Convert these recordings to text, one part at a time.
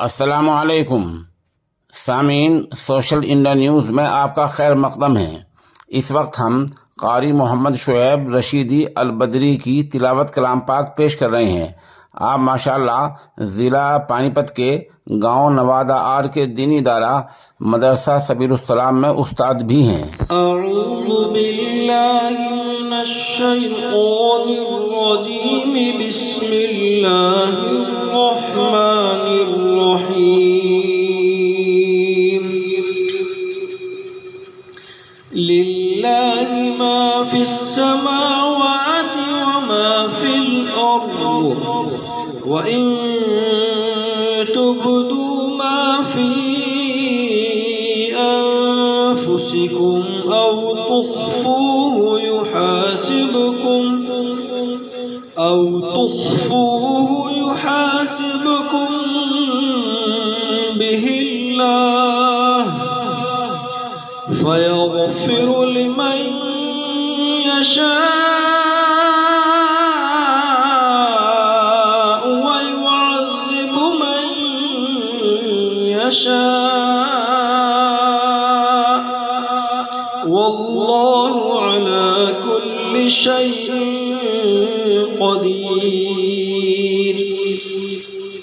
अस्सलामुअलैकुम सामीन, social India news में आपका खैर मकदम है। इस वक्त हम कारी मोहम्मद शुएब रशीदी अल बदरी की तिलावत कलाम पाक पेश कर रहे हैं। आप माशाअल्लाह ज़िला पानीपत के गांव नवादा आर के दीनी इदारा मदरसा सबीरुस्सलाम में उस्ताद भी हैं। अऊज़ु बिल्लाहि मिनश शैतानिर रजीम, बिस्मिल्लाहिर रहमानिर रहीम। लिल्लाहि मा फिस समावाति व मा फिल अर्द व इन तुब्दू मा फी أنفسكم أو تخفوه يحاسبكم به الله فيغفر لمن يشاء ويعذب من يشاء والله على كل شيء قدير।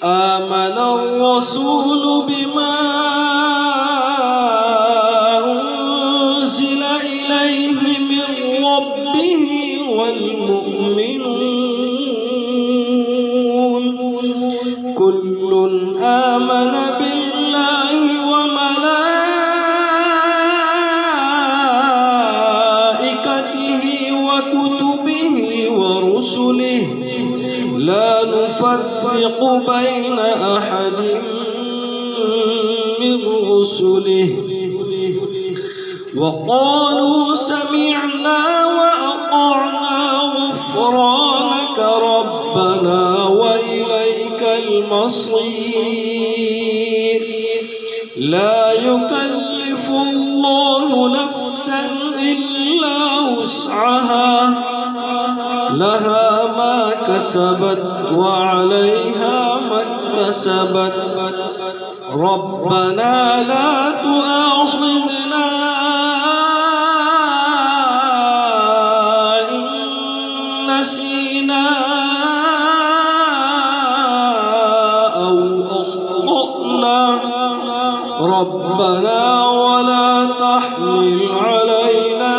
آمن الرسول بما أنزل إليه من ربه والمؤمنون كل آمن بالله وملائكته وكتبه ورسله لا نفرق بين أحد من رسله وقالوا سمعنا وأطعنا غفرانك ربنا وإليك المصير। لا يكلف الله نفسا إلا وسعها لها ما كسبت وعليها ما اكتسبت ربنا لا تؤاخذنا إن نسينا أو أخطأنا ربنا ولا تحمل علينا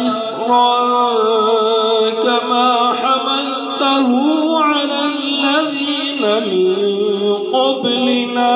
إصرا كما حملته على الذين من قبلنا